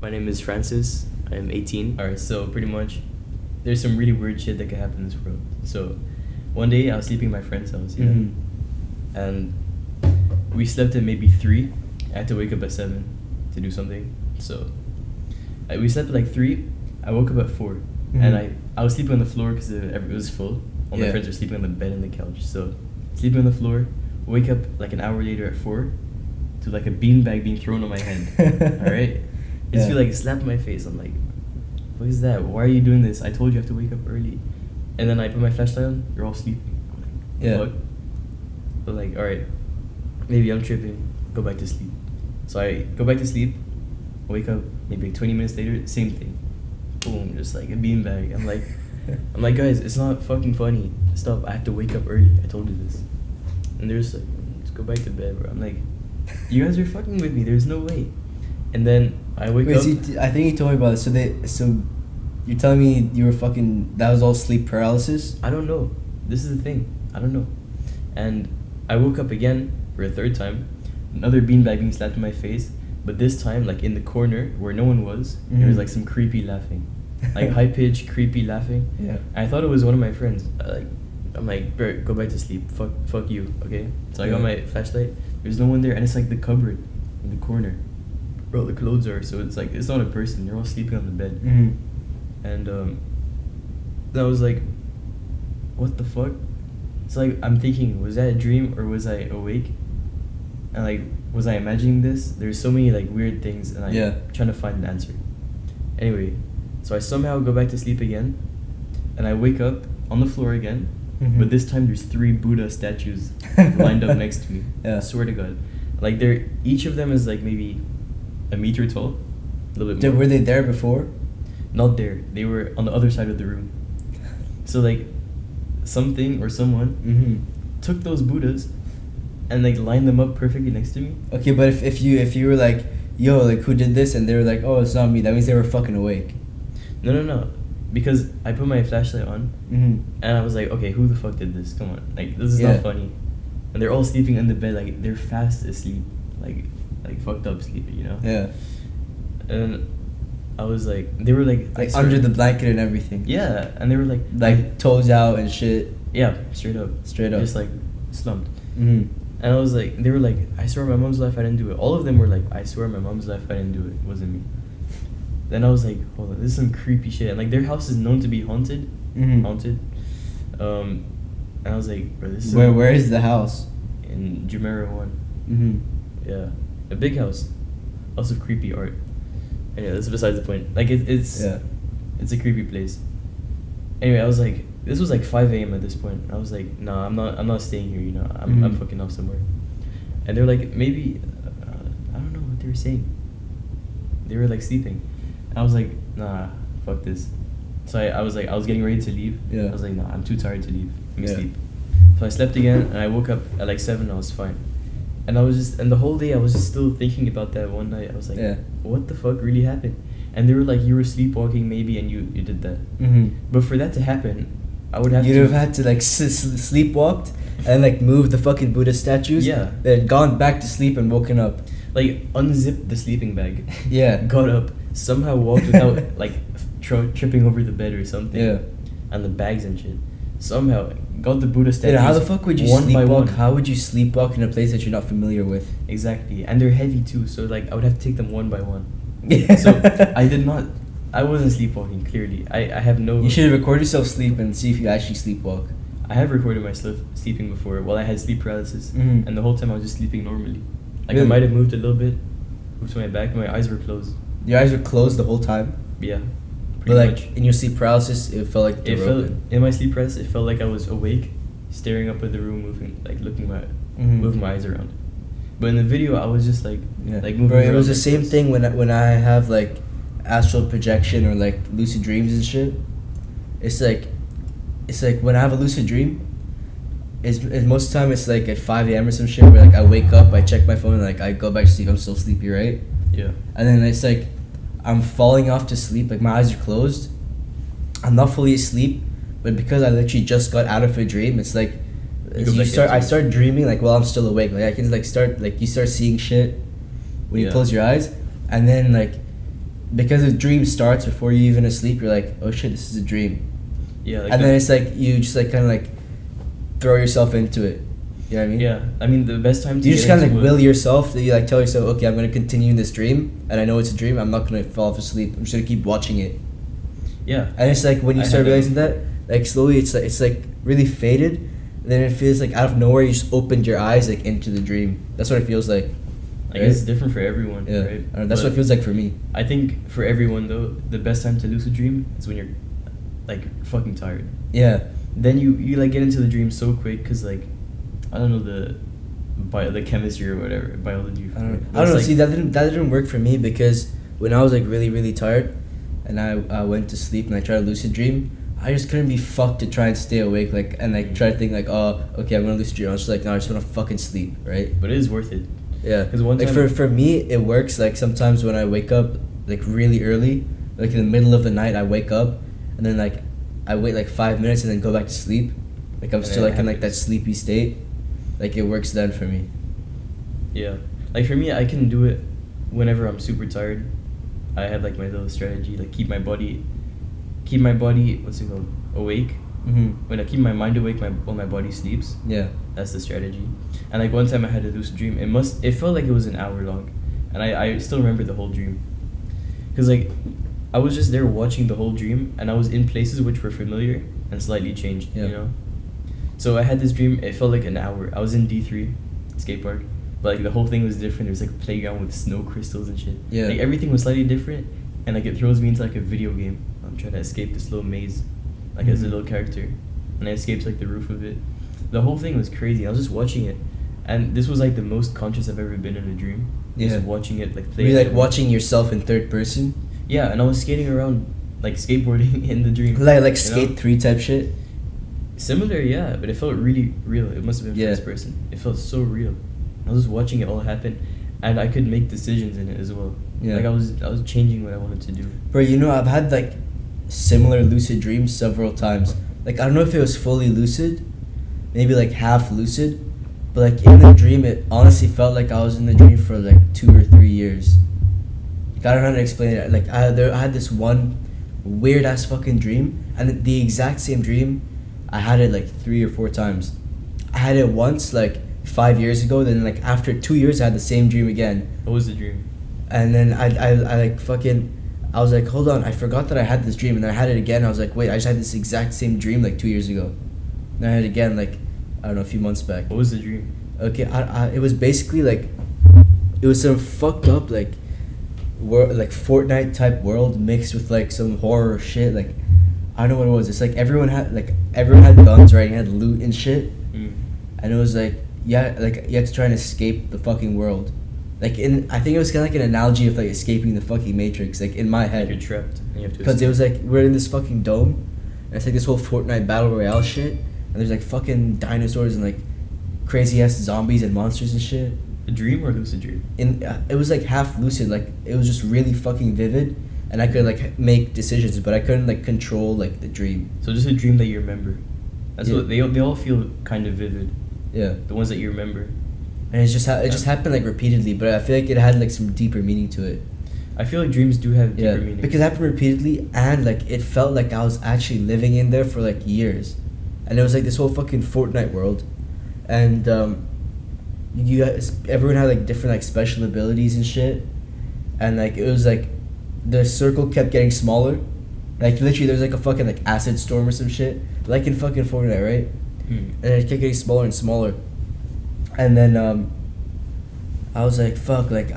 My name is Francis. I am 18. Alright, so pretty much, there's some really weird shit that can happen in this world. So, one day I was sleeping at my friend's house, and we slept at maybe 3. I had to wake up at 7 to do something. So, we slept at like 3. I woke up at 4, and I was sleeping on the floor because it was full. All my friends were sleeping on the bed and the couch. So, sleeping on the floor, wake up like an hour later at 4 to like a beanbag being thrown on my head. Alright? I just feel like it slapped my face. I'm like, what is that? Why are you doing this? I told you I have to wake up early. And then I put my flashlight on, you're all sleeping. I'm like, fuck? But like, alright, maybe I'm tripping, go back to sleep. So I go back to sleep, wake up maybe 20 minutes later, same thing. Boom, just like a beanbag. I'm like, guys, it's not fucking funny. Stop, I have to wake up early. I told you this. And they're just like, let's go back to bed, bro. I'm like, you guys are fucking with me, there's no way. And then I wake up. I think you told me about this. So you're telling me you were that was all sleep paralysis? I don't know. This is the thing. I don't know. And I woke up again for a third time. Another beanbag being slapped in my face. But this time, like in the corner where no one was, there was like some creepy laughing. Like high-pitched, creepy laughing. Yeah. And I thought it was one of my friends. I'm like, bro, go back to sleep. Fuck you, okay? So I got my flashlight. There's no one there. And it's like the cupboard in the corner. Bro, the clothes are, so it's like, it's not a person. They're all sleeping on the bed. And I was like, what the fuck? It's like, I'm thinking, was that a dream or was I awake? And like, was I imagining this? There's so many like weird things, and I'm trying to find an answer. Anyway, so I somehow go back to sleep again, and I wake up on the floor again, but this time there's 3 Buddha statues lined up next to me. I swear to God. Like each of them is like maybe a meter tall, a little bit more. Were they there before? Not there. They were on the other side of the room. So like, something or someone took those Buddhas and like lined them up perfectly next to me. Okay, but if you were like, yo, like who did this, and they were like, oh, it's not me, that means they were fucking awake. No. Because I put my flashlight on, and I was like, okay, who the fuck did this? Come on, like this is not funny. And they're all sleeping in the bed, like they're fast asleep, like fucked up sleep, you know? Yeah. And I was like, they were like under the blanket and everything. Yeah, and they were like toes out and shit. Yeah, straight up, just like slumped. And I was like, they were like, I swear my mom's life I didn't do it. All of them were like, I swear my mom's life I didn't do it. It wasn't me. Then I was like, hold on, this is some creepy shit. And like their house is known to be haunted. And I was like, bro, this is where is the house? In Jumeirah 1. Yeah, a big house, lots of creepy art. Anyway, that's besides the point. Like it's a creepy place. Anyway, I was like, this was like 5 a.m. at this point. I was like, nah, I'm not staying here. You know, I'm fucking off somewhere. And they're like, maybe, I don't know what they were saying. They were like sleeping. And I was like, nah, fuck this. So I was getting ready to leave. I was like, nah, I'm too tired to leave. Let me sleep. So I slept again, and I woke up at like 7. I was fine. And and the whole day I was just still thinking about that one night. I was like, what the fuck really happened? And they were like, you were sleepwalking maybe, and you did that. But for that to happen, I would have You'd have had to like sleepwalked and like move the fucking Buddha statues. Yeah. Then gone back to sleep and woken up. Like unzipped the sleeping bag. Yeah. Got up, somehow walked without like tripping over the bed or something. Yeah. And the bags and shit. Somehow got the Buddha statues. How the fuck would you sleepwalk? How would you sleepwalk in a place that you're not familiar with? Exactly, and they're heavy too. So like I would have to take them one by one. So I wasn't sleepwalking. Clearly, I have no. You should have recorded yourself sleep and see if you actually sleepwalk. I have recorded myself sleeping before while I had sleep paralysis, and the whole time I was just sleeping normally. Like I might have moved a little bit, moved to my back. My eyes were closed. Your eyes were closed the whole time? Yeah. But like in your sleep paralysis, it felt like in my sleep paralysis, it felt like I was awake, staring up at the room, moving, like moving my eyes around. But in the video, I was just like moving. Bro, it was the same thing when I have like astral projection or like lucid dreams and shit. It's like when I have a lucid dream, it's most of the time it's like at 5 a.m. or some shit where like I wake up, I check my phone, and like I go back to sleep. I'm still sleepy, right? Yeah. And then it's like I'm falling off to sleep, like my eyes are closed. I'm not fully asleep, but because I literally just got out of a dream, it's like I start dreaming like while I'm still awake. Like I can you start seeing shit when you close your eyes, and then like because the dream starts before you even asleep, you're like, oh shit, this is a dream. Yeah, like And then it's like you just like kind of like throw yourself into it. You know what I mean? yeah, I mean the best time to You get just kind of into like it- will yourself. You like tell yourself, okay, I'm gonna continue in this dream, and I know it's a dream. I'm not gonna fall off asleep. I'm just gonna keep watching it. Yeah, And it's like when you I start had that realizing before. that, like slowly, it's like really faded. And then it feels like out of nowhere, you just opened your eyes like into the dream. That's what it feels like. I guess it's different for everyone, Yeah, right? I don't know, that's But what it feels like for me. I think for everyone though, the best time to lucid dream is when you're like fucking tired. Yeah, Then you like get into the dream so quick because like I don't know the chemistry or whatever biology. I don't know. But I don't know. it's See, like- that didn't work for me because when I was like really tired, and I went to sleep and I tried to lucid dream, I just couldn't be fucked to try and stay awake and try to think like, oh, okay, I'm gonna lucid dream. I was just like, no, I just wanna fucking sleep, right? But it is worth it. Yeah. 'Cause one like time- for me, it works. Like sometimes when I wake up like really early, like in the middle of the night, I wake up and then like I wait like 5 minutes and then go back to sleep. Like I'm And still then it like in like that happens. sleepy state. Like it works then for me. Yeah, like for me, I can do it whenever I'm super tired. I have like my little strategy, like keep my body, what's it called, awake. Mm-hmm. When I keep my mind awake, while my body sleeps. Yeah. That's the strategy. And like one time I had a lucid dream. It felt like it was an hour long, and I still remember the whole dream. Cause like, I was just there watching the whole dream, and I was in places which were familiar and slightly changed. Yeah. You know. So I had this dream. It felt like an hour. I was in D3, skate park, but like the whole thing was different. There was like a playground with snow crystals and shit. Yeah. Like everything was slightly different, and like it throws me into like a video game. I'm trying to escape this little maze, like as a Mhm. little character, and I escaped like the roof of it. The whole thing was crazy. I was just watching it, and this was like the most conscious I've ever been in a dream. Yeah. Just watching it like play. Were you ahead like of me. watching yourself in third person? Yeah, and I was skating around, like skateboarding in the dream. Like you know? Skate 3 type shit? Similar, yeah, but it felt really real. It must have been Yeah. first person. It felt so real. I was just watching it all happen, and I could make decisions in it as well. Yeah. Like I was changing what I wanted to do. Bro, you know, I've had like similar lucid dreams several times. Like, I don't know if it was fully lucid, maybe like half lucid, but like in the dream, it honestly felt like I was in the dream for like 2 or 3 years. Like, I don't know how to explain it. Like, I had this one weird ass fucking dream, and the exact same dream, I had it like 3 or 4 times. I had it once, like 5 years ago, then like after 2 years, I had the same dream again. What was the dream? And then I like fucking, I was like, hold on, I forgot that I had this dream. And then I had it again. I was like, wait, I just had this exact same dream like 2 years ago. And I had it again like, I don't know, a few months back. What was the dream? Okay, it was basically like, it was some fucked up like, like Fortnite type world mixed with like some horror shit. Like, I don't know what it was. It's like everyone had guns, right? You had loot and shit. Mm. And it was like, yeah, like you had to try and escape the fucking world. Like I think it was kind of like an analogy of like escaping the fucking Matrix. Like in my Like you're head, trapped, and you have to. because it escape. was like we're in this fucking dome, and it's like this whole Fortnite battle royale shit, and there's like fucking dinosaurs and like crazy ass zombies and monsters and shit. a dream or lucid dream. It was like half lucid, like it was just really fucking vivid, and I could like make decisions, but I couldn't like control like the dream. So just a dream that you remember. That's Yeah. what they all feel kind of vivid. Yeah, The ones that you remember. and it just happened like repeatedly, but I feel like it had like some deeper meaning to it. I feel like dreams do have deeper Yeah, meaning. because it happened repeatedly, and like it felt like I was actually living in there for like years, and it was like this whole fucking Fortnite world, and you guys, everyone had like different like special abilities and shit, and like it was like the circle kept getting smaller, like literally there was like a fucking like acid storm or some shit, like in fucking Fortnite, right? Mm. And it kept getting smaller and smaller, and then I was like, fuck, like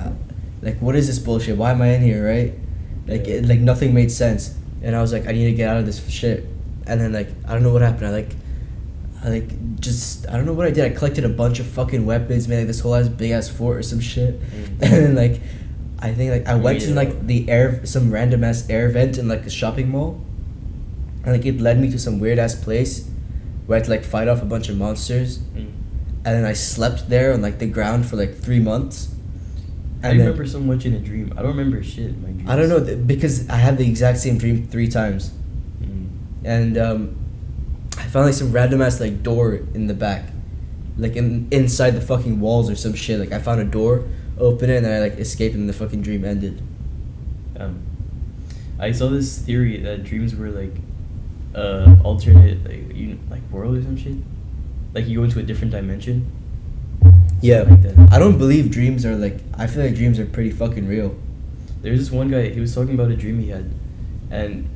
what is this bullshit? Why am I in here, right? Like like nothing made sense, and I was like, I need to get out of this shit. And then like I don't know what happened. I don't know what I did. I collected a bunch of fucking weapons, made like this whole big ass fort or some shit, Mm. and then like I think like I went Made in it like up. some random ass air vent in like a shopping mall, and like it led me to some weird ass place where I had to like fight off a bunch of monsters. Mm. And then I slept there on like the ground for like 3 months. I And then, remember so much in a dream. I don't remember shit in my dreams. I don't know because I had the exact same dream 3 times, Mm. and I found like some random ass like door in the back, like inside the fucking walls or some shit. Like I found a door, open it, and then I like escaped, and the fucking dream ended. I saw this theory that dreams were like alternate like world or some shit. Like you go into a different dimension. Yeah, Like that. I don't believe dreams are like. I feel like dreams are pretty fucking real. There's this one guy. He was talking about a dream he had, and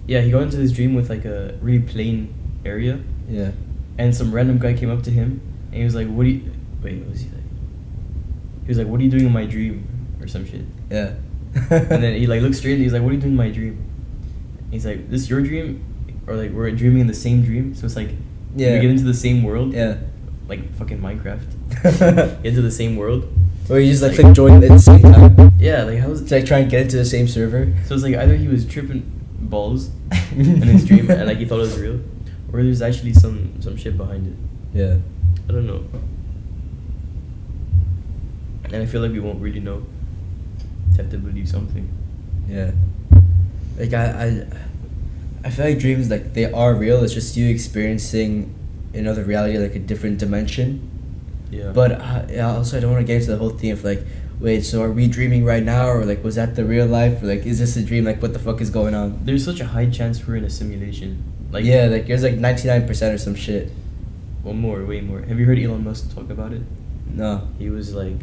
yeah, he got into this dream with like a really plain area, Yeah. and some random guy came up to him, and he was like, "What do you?" Wait, what was he like? He was like, "What are you doing in my dream?" or some shit. Yeah. And then he like looked straight, and he's like, "What are you doing in my dream?" And he's like, "This your dream, or like we're dreaming in the same dream?" So it's like, Yeah. we get into the same world. Yeah. Like fucking Minecraft. Get into the same world. Or you just like Like- click join at the same time. Yeah, like how's To like try and get into the same server. So it's like either he was tripping balls in his dream and like he thought it was real, or there's actually some shit behind it. Yeah. I don't know. And I feel like we won't really know. You have to believe something. Yeah. Like I feel like dreams like they are real. It's just you experiencing another reality, like a different dimension. Yeah. But also I don't want to get into the whole thing of like, wait, so are we dreaming right now, or like was that the real life, or like is this a dream? Like what the fuck is going on? there's such a high chance we're in a simulation. Like Yeah, like there's like 99% or some shit. Well, way more. Have you heard Elon Musk talk about it? No. He was like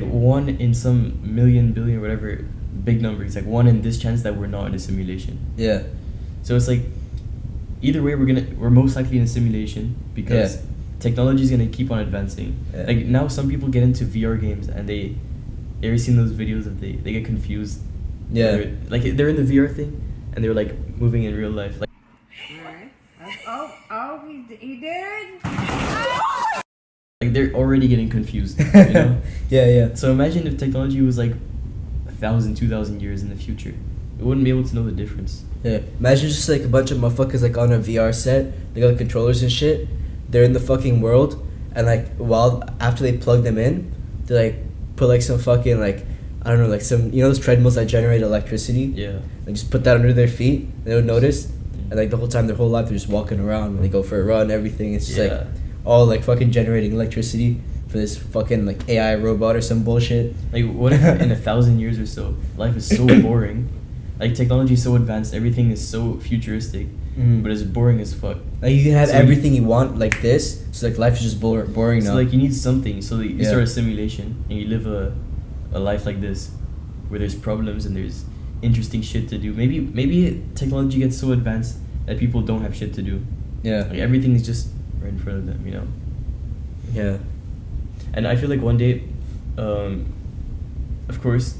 one in some million, billion, whatever big number. He's like one in this chance that we're not in a simulation. Yeah. So it's like either way we're most likely in a simulation because Yeah. technology is gonna keep on advancing. Yeah. Like now some people get into VR games and they ever seen those videos of they get confused. Yeah. They're in the VR thing and they're like moving in real life. Like He did? like they're already getting confused. You know? Yeah, yeah. So imagine if technology was like 1,000, 2,000 years in the future. We wouldn't be able to know the difference. Yeah. Imagine just like a bunch of motherfuckers like on a VR set. They got controllers and shit. They're in the fucking world, and like after they plug them in, they like put like some fucking like I don't know, like some those treadmills that generate electricity. Yeah. And just put that under their feet. And they would notice, and like the whole time, their whole life, they're just walking around. When they go for a run, everything, it's just like all like fucking generating electricity for this fucking like AI robot or some bullshit. Like what if in 1,000 years or so, life is so boring, like technology is so advanced, everything is so futuristic, but it's boring as fuck. Like you can have So everything you want like this, so like life is just boring now. So like you need something, so that you Yeah. start a simulation and you live a life like this, where there's problems and there's interesting shit to do. Maybe technology gets so advanced that people don't have shit to do. Yeah. Like everything is just right in front of them, you know. Yeah. And I feel like one day, of course,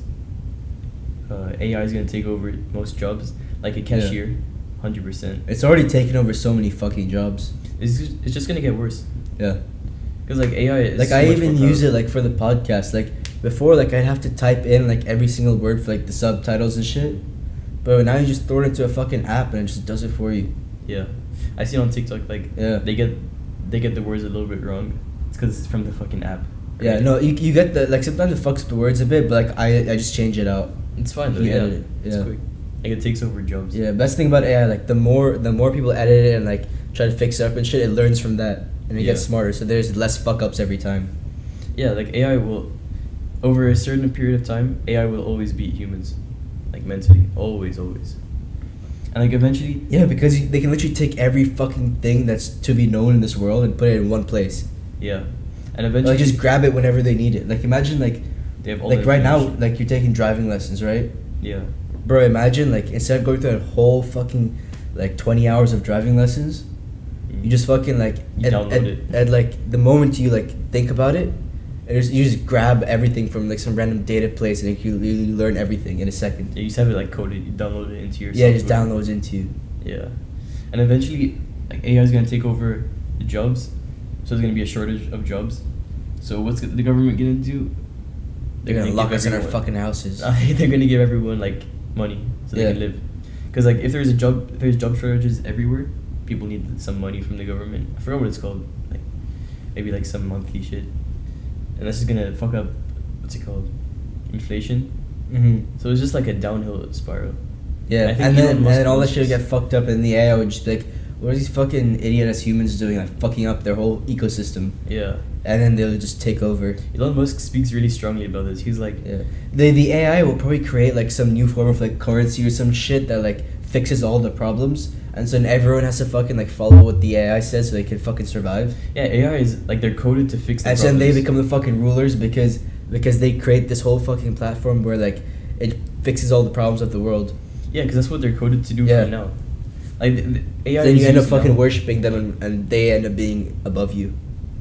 AI is gonna take over most jobs, like a cashier, 100%. It's already taken over so many fucking jobs. It's just gonna get worse. Yeah. Cause like AI is Like so I much even more use it powerful. like for the podcast. Like before, like I'd have to type in like every single word for like the subtitles and shit. But now you just throw it into a fucking app and it just does it for you. Yeah, I see it on TikTok like Yeah. they get the words a little bit wrong. It's because it's from the fucking app. Yeah, Right? no, you get the like sometimes it fucks up the words a bit, but like I just change it out. It's fine though. You Yeah, edit it, it's yeah. quick. Like it takes over jobs. Yeah, best thing about AI, like the more people edit it and like try to fix it up and shit, it learns from that and it gets Yeah. smarter. So there's less fuck ups every time. Yeah, like AI will, over a certain period of time, AI will always beat humans, like mentally, always. And like eventually, Yeah, because they can literally take every fucking thing that's to be known in this world and put it in one place. yeah, and eventually Like just grab it whenever they need it. Like imagine like they have all like the right now information. like you're taking driving lessons, right? Yeah, Bro, imagine like instead of going through a whole fucking like 20 hours of driving lessons, you just fucking like You download it. and like the moment you like think about it, you just grab everything from like some random data place and you learn everything in a second. yeah, you just have it like coded, you download it into your Yeah, it just software. downloads into you. Yeah, and eventually, like AI is gonna take over the jobs, so there's gonna be a shortage of jobs. So what's the government gonna do? They're gonna lock give us in our everyone- fucking houses. They're gonna give everyone like money so Yeah. they can live. Because like if there's job shortages everywhere, people need some money from the government. I forgot what it's called. Like maybe like some monthly shit. And this is gonna fuck up what's it called? Inflation. Mm-hmm. So it's just like a downhill spiral. Yeah, I think and Elon Musk then all that knows shit would this. get fucked up, and the AI would just be like, what are these fucking idiot as humans doing, like fucking up their whole ecosystem, Yeah. and then they'll just take over. Elon Musk speaks really strongly about this. He's like, Yeah, the AI will probably create like some new form of like currency or some shit that like fixes all the problems, and so then everyone has to fucking like follow what the AI says so they can fucking survive. yeah, AI is like they're coded to fix the And problems. then they become the fucking rulers because they create this whole fucking platform where like it fixes all the problems of the world. Yeah, because that's what they're coded to do Yeah. for now. Like the AI. Then is you end up used fucking now. worshipping them, and they end up being above you.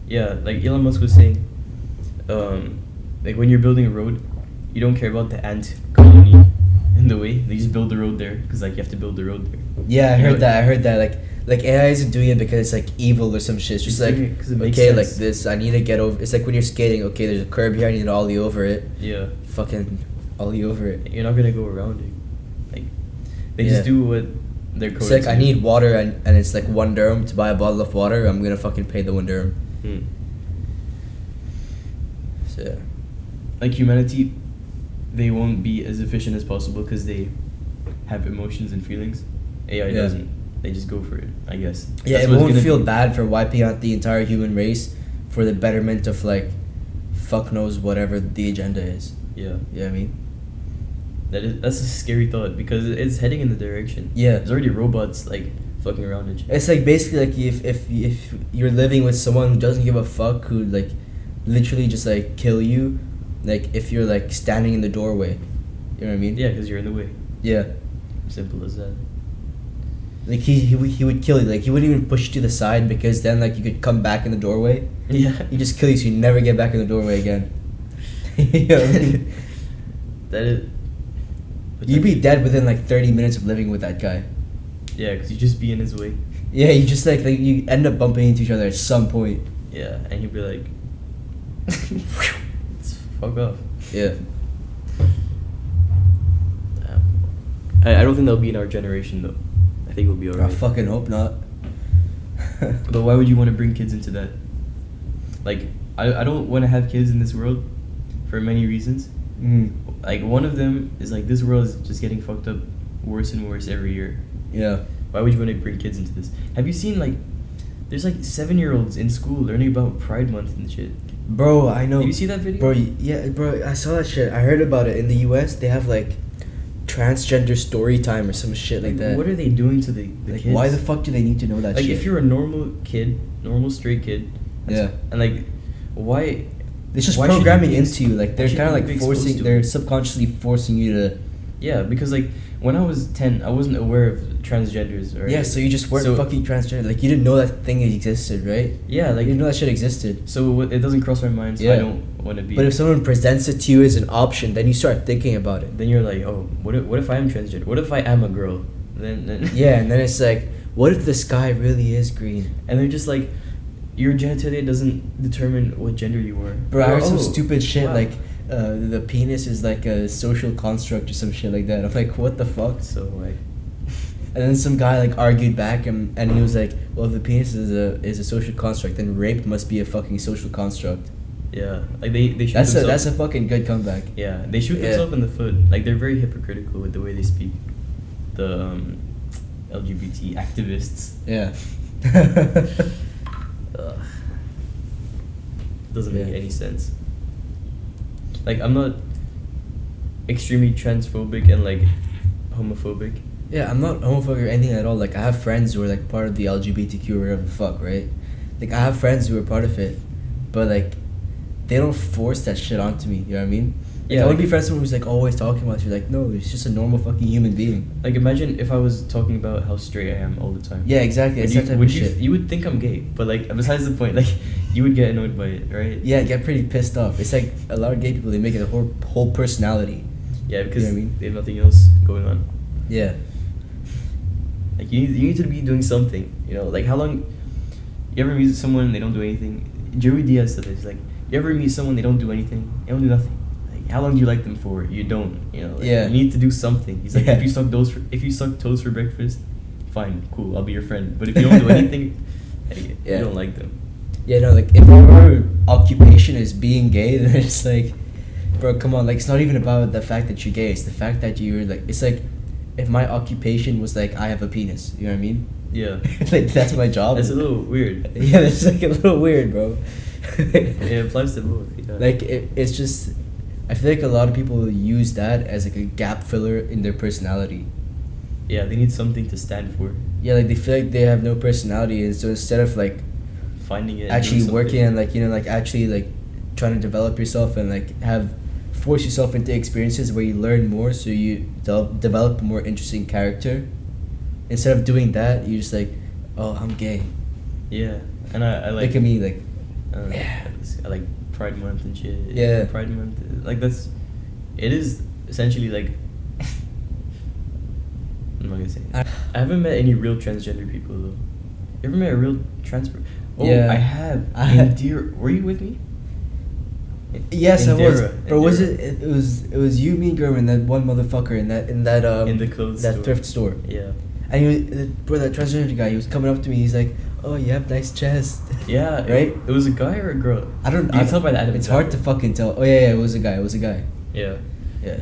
Yeah, like Elon Musk was saying, like when you're building a road, you don't care about the ant colony in the way. They just build the road there because like you have to build the road there. Yeah, I You know, heard that. I heard that. Like AI isn't doing it because it's like evil or some shit. It's just It's like, doing it 'cause it makes okay, like sense. this. I need to get over. It's like when you're skating. Okay, there's a curb here. I need to ollie over it. Yeah, Fucking ollie over it. you're not gonna go around it. Like they Yeah. just do what they're coded. It's like to I do. need water, and it's like 1 dirham to buy a bottle of water. I'm gonna fucking pay the 1 dirham. Hmm. So yeah. Like humanity, they won't be as efficient as possible because they have emotions and feelings. AI Yeah. doesn't. They just go for it, I guess. Yeah, That's it what it's won't gonna feel be. bad for wiping out the entire human race for the betterment of like, fuck knows whatever the agenda is. Yeah, You know what I mean? that's a scary thought because it's heading in the direction. Yeah. There's already robots like fucking around and shit. It's like basically like if you're living with someone who doesn't give a fuck, who like literally just like kill you, like if you're like standing in the doorway, you know what I mean? Yeah, because you're in the way. Yeah. Simple as that. Like he would kill you. Like he wouldn't even push you to the side because then like you could come back in the doorway. Yeah. He just kill you so you never get back in the doorway again. You know what I mean? That is. You'd be dead within like 30 minutes of living with that guy. Yeah, because you just be in his way. Yeah, you just like you end up bumping into each other at some point. Yeah, and he'd be like, fuck off. Yeah. I don't think that'll be in our generation though. I think we'll be I alright. fucking hope not. But why would you want to bring kids into that? Like, I don't want to have kids in this world for many reasons. Mm. Like, one of them is like, this world is just getting fucked up worse and worse every year. Yeah. Why would you want to bring kids into this? Have you seen, like, there's like 7-year-olds in school learning about Pride Month and shit. Bro, I know. Did you see that video? Bro, yeah, bro, I saw that shit. I heard about it. In the US, they have like transgender story time or some shit like that. What are they doing to the Like, kids? why the fuck do they need to know that like, shit? if you're a normal kid, normal straight kid, and Yeah. and like, why? It's just why should you programming be into you. Like, why they're should kind of you like be exposed forcing, to they're it? subconsciously forcing you to. Yeah, because like when I was 10, I wasn't aware of transgenders. Right? Yeah, so you just weren't So- fucking transgender. Like, you didn't know that thing existed, right? Yeah, Like, like you didn't know that shit existed. so it doesn't cross my mind. So Yeah. I don't want to be. But if someone presents it to you as an option, then you start thinking about it. then you're like, oh, what if I am transgender? What if I am a girl? Then Yeah, and then it's like, what if the sky really is green? and they're just like, your genitalia doesn't determine what gender you are. Bro, I heard some Oh, stupid shit wow. like the penis is like a social construct or some shit like that. I'm like, what the fuck? So like, And then some guy like argued back and he was like, well, if the penis is a social construct, then rape must be a fucking social construct. yeah, like they shoot That's themselves. a fucking good comeback. Yeah, they shoot Yeah. themselves in the foot. Like they're very hypocritical with the way they speak. The LGBT activists. Yeah. Ugh. Doesn't make Yeah. any sense. Like I'm not extremely transphobic and like homophobic. Yeah, I'm not homophobic or anything at all. Like, I have friends who are like part of the LGBTQ or whatever the fuck, right? Like, I have friends who are part of it, but like, they don't force that shit onto me. You know what I mean? Like, Yeah, I would like- be friends with someone who's like always talking about it. You're like, no, it's just a normal fucking human being. Like imagine if I was talking about how straight I am all the time. Yeah, exactly. It's Would that type would of shit. you would think I'm gay, but like besides the point, like you would get annoyed by it, right? Yeah, I get pretty pissed off. It's like a lot of gay people, they make it a whole personality. Yeah, because You know what I mean? they have nothing else going on. Yeah. Like you need to be doing something. You know, like how long? You ever meet someone they don't do anything? Joey Diaz said this. Like you ever meet someone they don't do anything? They don't do nothing. Like how long do you like them for? You don't. You know. Like, Yeah. You need to do something. He's like, Yeah. if you suck toast for breakfast, fine, cool, I'll be your friend. But if you don't do anything, hey, Yeah. you don't like them. Yeah, no, like, if your occupation is being gay, then it's like, bro, come on. Like, it's not even about the fact that you're gay. It's the fact that you're, like, it's like, if my occupation was, like, I have a penis. You know what I mean? Yeah. Like that's my job. That's a little weird. Yeah, it's like a little weird, bro. It applies to both. Yeah. Like it's just, I feel like a lot of people use that as like a gap filler in their personality. Yeah, they need something to stand for. Yeah, like they feel like they have no personality, and so instead of like Finding it. actually doing working something. and like, you know, like actually like trying to develop yourself and like force yourself into experiences where you learn more, so you develop a more interesting character. Instead of doing that, you're just like, oh, I'm gay. Yeah, and I like. Look at me, like. I like Pride Month and shit. Yeah. Pride Month, like that's. It is essentially like. I'm not gonna say. I haven't met any real transgender people though. You ever met a real trans? Oh, Yeah. I have. Were you with me? Yes, I was. Indira. Bro, was it? It was you, me, Germ, and that one motherfucker in that In the clothes that store. thrift store. Yeah. And bro, that transgender guy, he was coming up to me. He's like, "Oh, you have nice chest." Yeah. Right? It was a guy or a girl? I don't. You can tell by the It's hard to fucking tell. Oh yeah, it was a guy. It was a guy. Yeah. Yeah.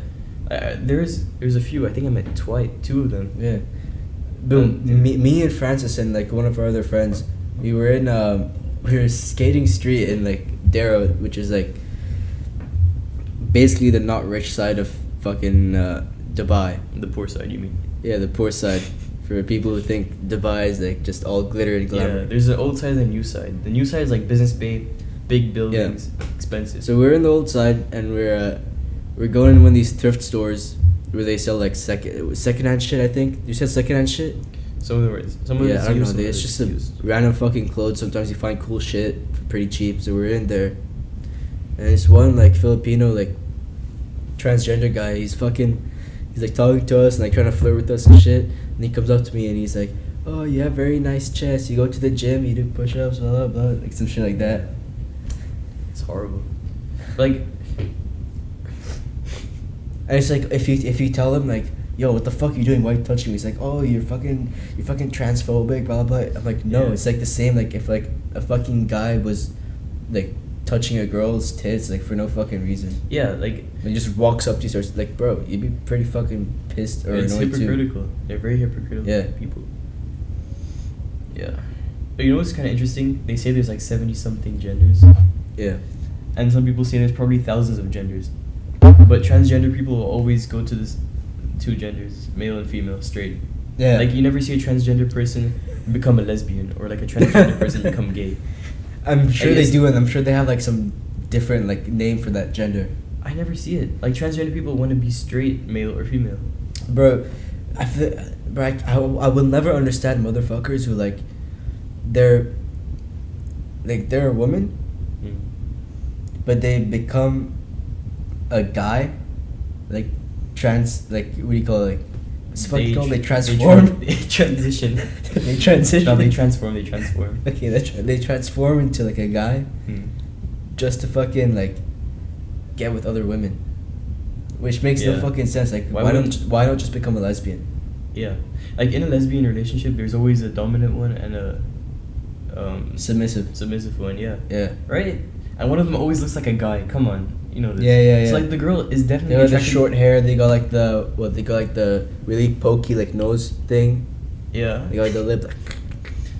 There's a few. I think I met two of them. Yeah. Boom. Me and Francis and like one of our other friends, we were skating street in like Darrow, which is like basically the not rich side of fucking Dubai. The poor side, you mean? Yeah, the poor side. For people who think Dubai is like just all glitter and glamour. Yeah, there's the old side and the new side. The new side is like Business Bay, big buildings, expensive. So we're in the old side and we're going to one of these thrift stores where they sell like secondhand shit. I think you said secondhand shit. Some of them are. Yeah, I don't know. It's just a random fucking clothes. Sometimes you find cool shit for pretty cheap. So we're in there, and this one like Filipino like transgender guy. He's like talking to us and like trying to flirt with us and shit. And he comes up to me and he's like, "Oh, you have very nice chest. You go to the gym, you do push-ups, blah blah blah," like some shit like that. It's horrible. Like, and it's like if you tell him like, "Yo, what the fuck are you doing? Why are you touching me?" He's like, "Oh, you're fucking transphobic, blah blah blah." I'm like, no, Yeah. It's like the same. Like if like a fucking guy was like touching a girl's tits like for no fucking reason. yeah, like And just walks up to you, starts like, bro, you'd be pretty fucking pissed or it's annoyed too. hypocritical. They're very hypocritical Yeah. people. Yeah. But you know what's kind of interesting? They say there's like 70-something genders. Yeah. And some people say there's probably thousands of genders. But transgender people will always go to this two genders, male and female, straight. Yeah. Like you never see a transgender person become a lesbian or like a transgender person become gay. I'm sure I they guess- do, and I'm sure they have like some different like name for that gender. I never see it. Like transgender people want to be straight, male or female. Bro, I will never understand motherfuckers who like they're a woman, Mm. but they become a guy, like like what do you call it? Like it's fucking called, they transform. They transition. They transition. No, they transform. Okay, they transform into like a guy Mm. just to fucking like get with other women, which makes no Yeah. fucking sense. Like Why why not just become a lesbian? Yeah, like in a lesbian relationship, there's always a dominant one and a submissive one. Yeah. Yeah. Right. And one of them always looks like a guy. Come on, you know this. Yeah. So like the girl is definitely. They got the attracted- short hair. They got like the really pokey like nose thing. Yeah. They got like the lip.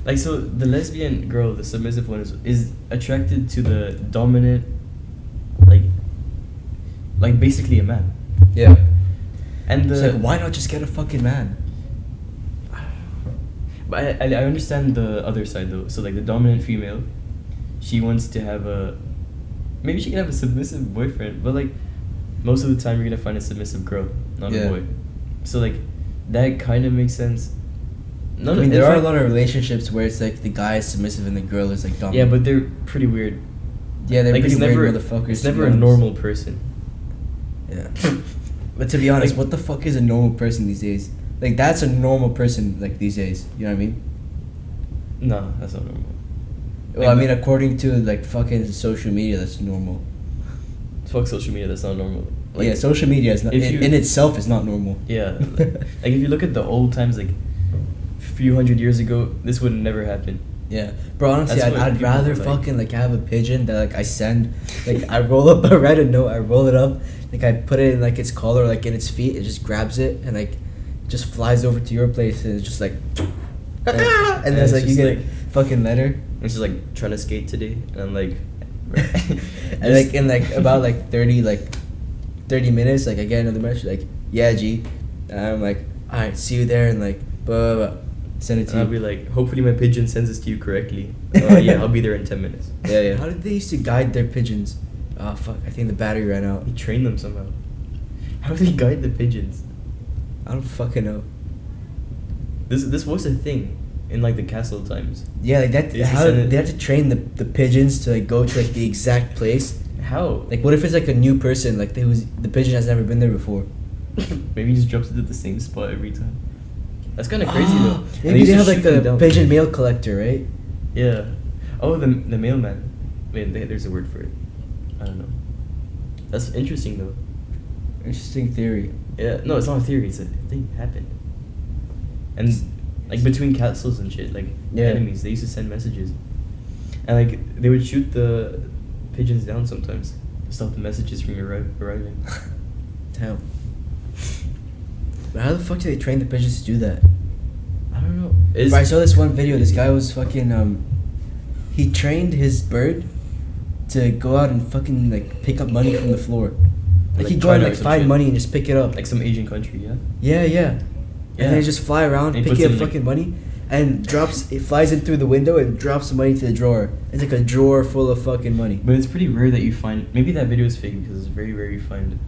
Like so, the lesbian girl, the submissive one, is attracted to the dominant, like basically a man. Yeah. And It's the like, why not just get a fucking man? But I understand the other side though. So like the dominant female, she wants to have maybe she can have a submissive boyfriend, but like most of the time you're gonna find a submissive girl, not Yeah. a boy. So like that kind of makes sense. I mean, there are a lot of relationships where it's like the guy is submissive and the girl is like dominant. Yeah, but they're pretty weird. yeah, they're Like pretty it's never weird motherfuckers. it's to be never a honest. normal person. Yeah. But to be honest, Like- what the fuck is a normal person these days? Like that's a normal person like these days. You know what I mean? No, that's not normal. Well, I mean, according to like fucking social media, that's normal. Fuck social media. That's not normal. Like, yeah, social media is not if in you- itself is not normal. Yeah, like if you look at the old times, like a few hundred years ago, this would never happen. Yeah, bro. Honestly, That's what I'd people rather were like. fucking like have a pigeon that like I send, like I roll up, I write a note, I roll it up, like I put it in like its collar, like in its feet, it just grabs it and like just flies over to your place and it's just like and that's like you just get a fucking letter. And she's like trying to skate today, and I'm like, And like in like about like 30 minutes, like I get another message like, yeah, G, and I'm like, all right, see you there, and like blah blah blah. Send it to and I'll you. be like, hopefully my pigeon sends this to you correctly. Yeah, I'll be there in 10 minutes. Yeah. How did they used to guide their pigeons? Oh fuck, I think the battery ran out. He trained them somehow. How do they guide the pigeons? I don't fucking know. This was a thing in like the castle times. Yeah, like that. They used to How send it- they have to train the pigeons to like go to like the exact place. How? Like, what if it's like a new person? Like, the pigeon has never been there before. Maybe he just drops it at the same spot every time. That's kind of crazy though. And Maybe used they to have like shoot them a down. pigeon mail collector, right? Yeah. Oh, the mailman. Wait, there's a word for it. I don't know. That's interesting though. Interesting theory. Yeah. No, it's not a theory. It's a thing happened. And like between castles and shit, like Yeah. enemies, they used to send messages, and like they would shoot the pigeons down sometimes to stop the messages from arriving. Damn. But how the fuck do they train the pigeons to do that? I don't know. But I saw this one video. This guy was fucking he trained his bird to go out and fucking like pick up money from the floor. Like he'd go out and China or like some find shit. money and just pick it up. like some Asian country, yeah. Yeah. Yeah. And then he just fly around, And he pick puts up it in, like- fucking money, and it flies in through the window and drops the money to the drawer. It's like a drawer full of fucking money. But it's pretty rare that you find. Maybe that video is fake because it's very rare you find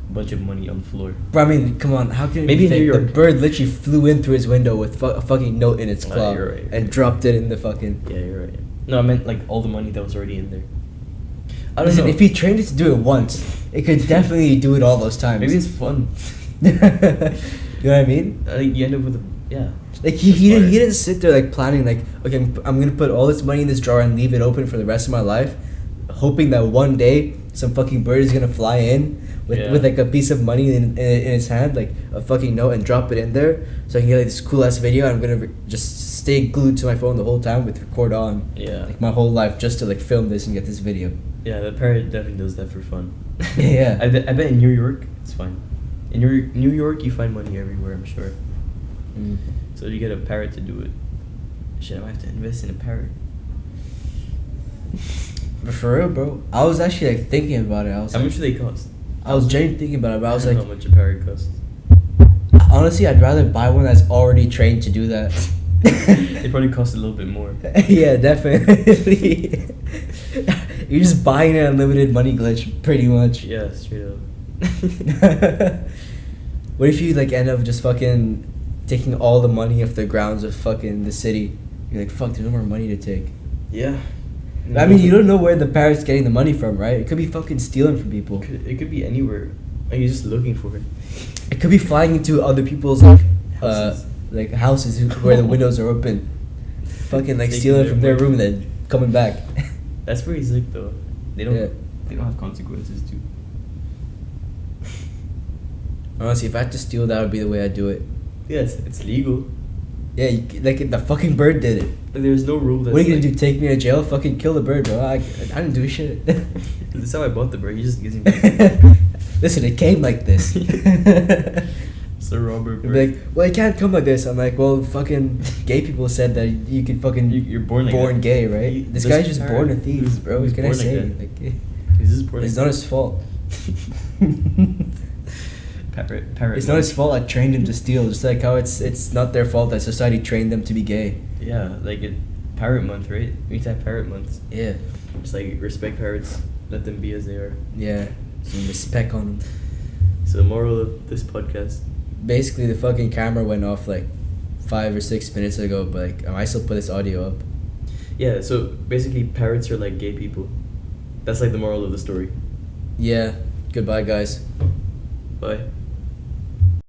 a bunch of money on the floor. But I mean, come on, how can it Maybe be in New fake? York. The bird literally flew in through his window with a fucking note in its claw You're right, and dropped it in the fucking. Yeah, you're right. No, I meant like all the money that was already in there. I don't Listen, know. if he trained it to do it once, it could definitely do it all those times. Maybe it's fun. You know what I mean? Like you end up with yeah. Like It's he fire. didn't sit there like planning like, okay, I'm gonna put all this money in this drawer and leave it open for the rest of my life, hoping that one day some fucking bird is gonna fly in with like a piece of money in his hand, like a fucking note, and drop it in there so I can get like this cool ass video. And I'm gonna just stay glued to my phone the whole time with record on, Yeah. like my whole life, just to like film this and get this video. Yeah, the parrot definitely does that for fun. Yeah. I bet in New York it's fine. In New York you find money everywhere, I'm sure. Mm. So you get a parrot to do it. Shit, I might have to invest in a parrot. But for real, bro, I was actually like thinking about it. I was How like, much do they cost? I was genuinely thinking about it, but I was don't like, know how much a parrot costs. honestly, I'd rather buy one that's already trained to do that. They probably cost a little bit more. Yeah, definitely. You're just buying an unlimited money glitch, pretty much. Yeah, straight up. What if you like end up just fucking taking all the money off the grounds of fucking the city? You're like, fuck, there's no more money to take. Yeah. I mean, you don't know where the parrot's getting the money from, right? It could be fucking stealing from people. It could be anywhere. Like you're just looking for it. It could be flying into other people's houses where the windows are open. Fucking like Taking stealing their from their money. room and then coming back. That's pretty sick though. They don't. Yeah. They don't have consequences too. Honestly, if I had to steal, that would be the way I'd do it. Yeah, it's legal. Yeah, like the fucking bird did it. Like there's no rule. That's What are you gonna like, do? Take me to jail? Fucking kill the bird, bro. I didn't do shit. That's how I bought the bird. He just gives me. Listen, it came like this. It's a robber They'd bird. be like, well, it can't come like this. I'm like, well, fucking gay people said that you could fucking You're born like that. gay, right? This This guy's just parrot born a thief, was- bro. What was can I born like say? that. Like, He's just born it's like not that. his fault. Parrot. It's not his fault. I trained him to steal. Just like how it's not their fault that society trained them to be gay. Yeah, like parrot month, right? We need to have parrot months. Yeah, Just like respect parrots, let them be as they are. yeah. Some respect on them. So the moral of this podcast. Basically, the fucking camera went off like 5 or 6 minutes ago, but like I still put this audio up. Yeah, so basically parrots are like gay people. That's like the moral of the story. Yeah. Goodbye, guys. Bye.